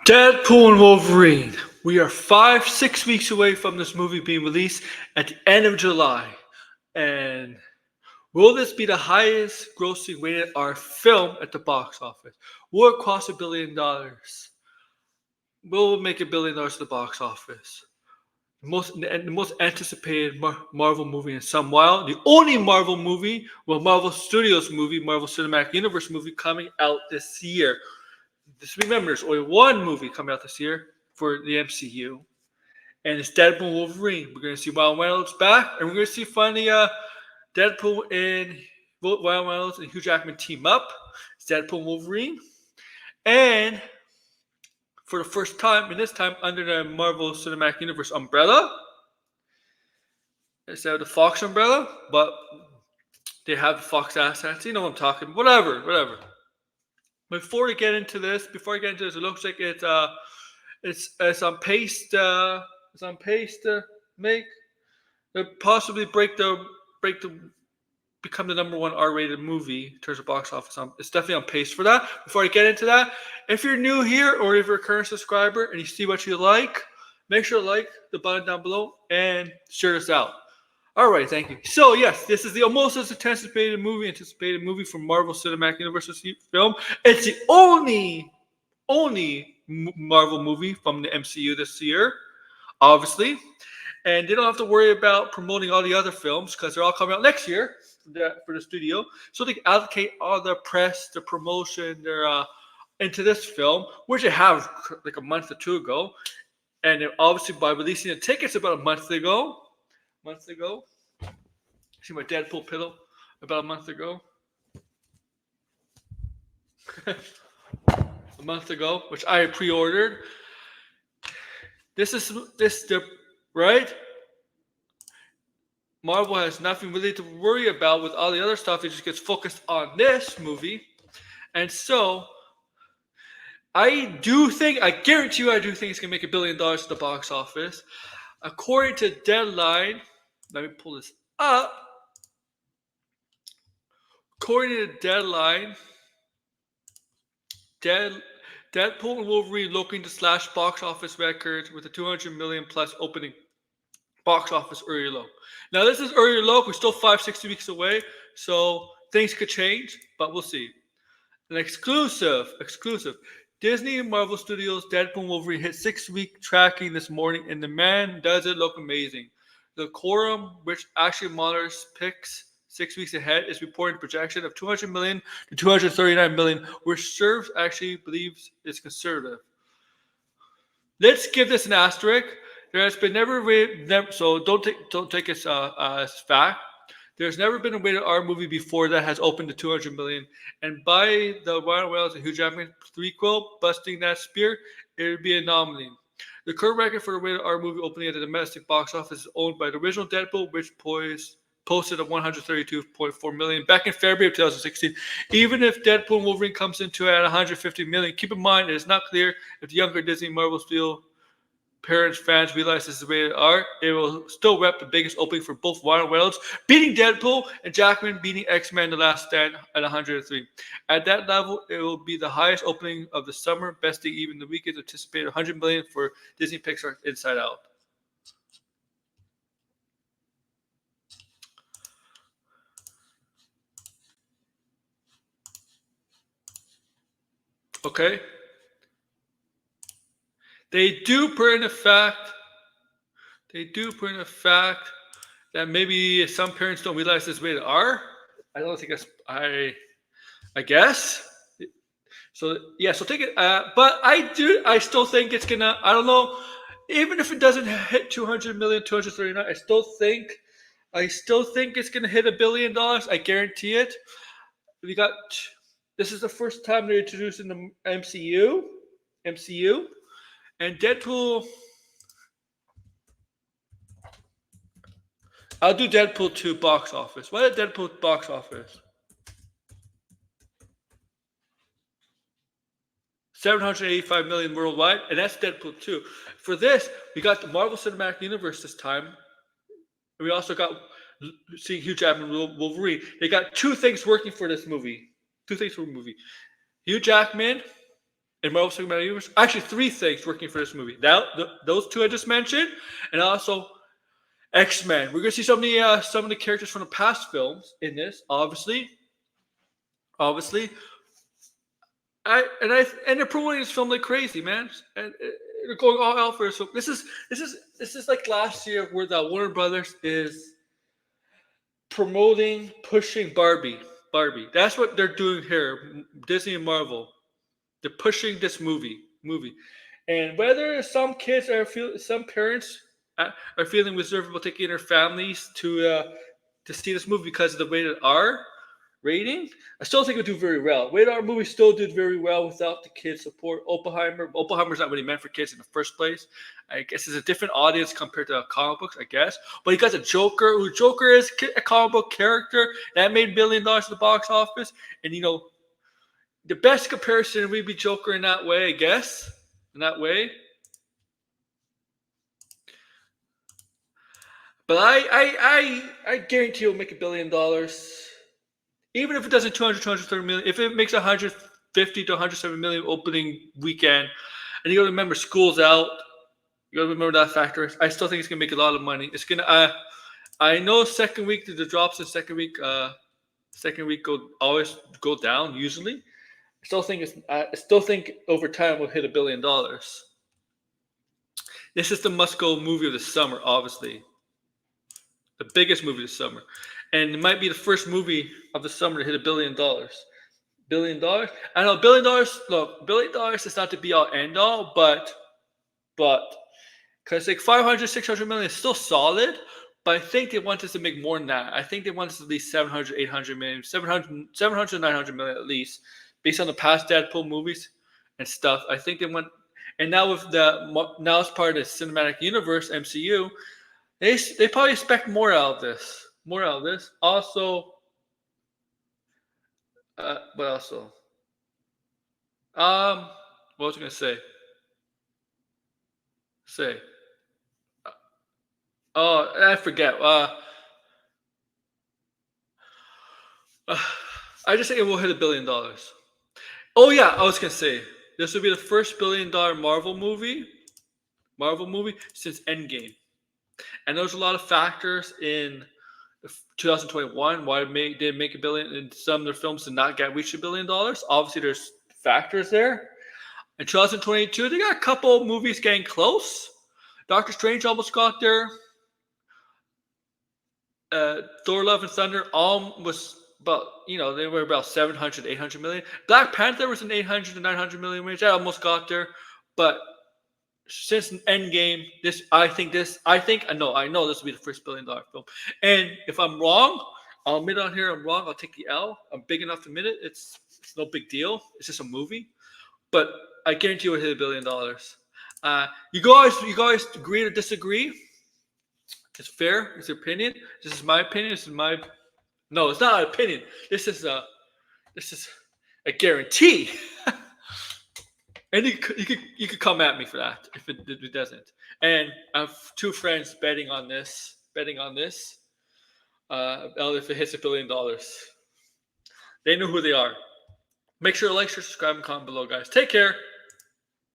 Deadpool and Wolverine. We are 6 weeks away from this movie being released at the end of July. And will this be the highest grossing rated R film at the box office? Will it cost $1 billion? Will it make $1 billion at the box office? The most anticipated Marvel movie in some while. The only Marvel movie, Marvel Studios movie, Marvel Cinematic Universe movie coming out this year. Just remember, there's only one movie coming out this year for the MCU, and it's Deadpool Wolverine. We're going to see Ryan Reynolds back, and we're going to see finally Deadpool and Ryan Reynolds and Hugh Jackman team up. It's Deadpool and Wolverine, and for the first time, and this time under the Marvel Cinematic Universe umbrella, instead of the Fox umbrella, but they have the Fox assets. You know what I'm talking. Whatever. Before I get into this, it looks like it's on pace to make possibly become the number one R-rated movie in terms of box office. It's definitely on pace for that. Before I get into that, if you're new here or if you're a current subscriber and you see what you like, make sure to like the button down below and share this out. All right, thank you. So yes, this is the most anticipated movie from Marvel Cinematic Universe film. It's the only Marvel movie from the MCU this year, obviously, and they don't have to worry about promoting all the other films because they're all coming out next year for the studio. So they can allocate all the press, the promotion, into this film, which they have like a month or two ago, and obviously by releasing the tickets about a month ago. See my Deadpool pillow about a month ago. A month ago, which I pre-ordered. Right? Marvel has nothing really to worry about with all the other stuff. It just gets focused on this movie. And so I guarantee you it's going to make $1 billion at the box office. According to Deadline, let me pull this up. According to Deadline, Deadpool and Wolverine looking to slash box office records with a 200 million plus opening box office early low. Now this is early low. We're still 6 weeks away, so things could change, but we'll see. An exclusive. Disney and Marvel Studios Deadpool and Wolverine hit 6-week tracking this morning, and the man does it look amazing. The quorum, which actually monitors picks 6 weeks ahead, is reporting a projection of 200 million to 239 million, which Serves actually believes is conservative. Let's give this an asterisk. There has been so don't take it as fact. There's never been a rated R movie before that has opened to 200 million, and by the Ryan Reynolds and Hugh Jackman prequel busting that spear, it would be an anomaly. The current record for a rated R movie opening at the domestic box office is owned by the original Deadpool, which posted at 132.4 million back in February of 2016. Even if Deadpool and Wolverine comes into at 150 million, keep in mind it is not clear if the younger Disney Marvel Studio fans realize this is rated R. It will still rep the biggest opening for both Ryan Reynolds beating Deadpool and Jackman beating X-Men: The Last Stand at 103. At that level, it will be the highest opening of the summer, besting even the weekend anticipated 100 million for Disney Pixar Inside Out. Okay. They do put in the fact that maybe some parents don't realize this rated R. I don't think I guess. So yeah, so take it. But I still think it's gonna. I don't know. Even if it doesn't hit 200 million, 239, I still think it's gonna hit $1 billion. I guarantee it. This is the first time they're introducing the MCU. And Deadpool, I'll do Deadpool 2 box office. What is Deadpool box office? 785 million worldwide, and that's Deadpool 2. For this, we got the Marvel Cinematic Universe this time. And we also got seeing Hugh Jackman Wolverine. They got two things working for this movie. Hugh Jackman in Marvel Cinematic Universe. Actually, three things working for this movie. Those two I just mentioned, and also X-Men. We're gonna see some of the characters from the past films in this. Obviously, and they're promoting this film like crazy, man. And they're going all out for it. So this is like last year where the Warner Brothers is promoting, pushing Barbie. That's what they're doing here. Disney and Marvel. They're pushing this movie, and whether some parents are feeling reserved about taking their families to see this movie because of the rated R rating, I still think it would do very well. Rated R movies still did very well without the kids support. Oppenheimer's not really meant for kids in the first place. I guess it's a different audience compared to comic books, I guess. But you got the Joker, who Joker is a comic book character that made $1 billion at the box office, and the best comparison would be Joker in that way, I guess. In that way. But I guarantee it'll make $1 billion. Even if it doesn't 230 million, if it makes 150 to 170 million opening weekend, and you gotta remember school's out, you gotta remember that factor. I still think it's gonna make a lot of money. It's gonna I know second week the drops in second week always go down usually. I still think over time we'll hit $1 billion. This is the must-go movie of the summer, obviously. The biggest movie of the summer. And it might be the first movie of the summer to hit $1 billion. $1 billion? I know $1 billion, look, $1 billion is not the be all end all, but because like 500, 600 million is still solid, but I think they want us to make more than that. I think they want us at least 700, 800 million, 700 900 million at least, based on the past Deadpool movies and stuff. I think they want, and now now it's part of the cinematic universe, MCU, they probably expect more out of this. Also, what else? What was I gonna say? Oh, I forget. I just think it will hit $1 billion. Oh yeah, I was gonna say this would be the first $1 billion Marvel movie since Endgame, and there's a lot of factors in 2021 why it didn't make $1 billion, and some of their films did not reach $1 billion. Obviously, there's factors there. In 2022, they got a couple movies getting close. Doctor Strange almost got there. Thor: Love and Thunder was about, they were about 700, 800 million. Black Panther was an 800 to 900 million range. That almost got there, but since Endgame, I know this will be the first $1 billion film. And if I'm wrong, I'll admit on here I'm wrong. I'll take the L. I'm big enough to admit it. It's no big deal. It's just a movie, but I guarantee you it'll hit $1 billion. You guys agree or disagree? It's fair. It's your opinion. This is my opinion. No, it's not an opinion. This is a guarantee. And you could come at me for that if it doesn't. And I have two friends betting on this. If it hits $1 billion, they know who they are. Make sure to like, share, subscribe, and comment below, guys. Take care.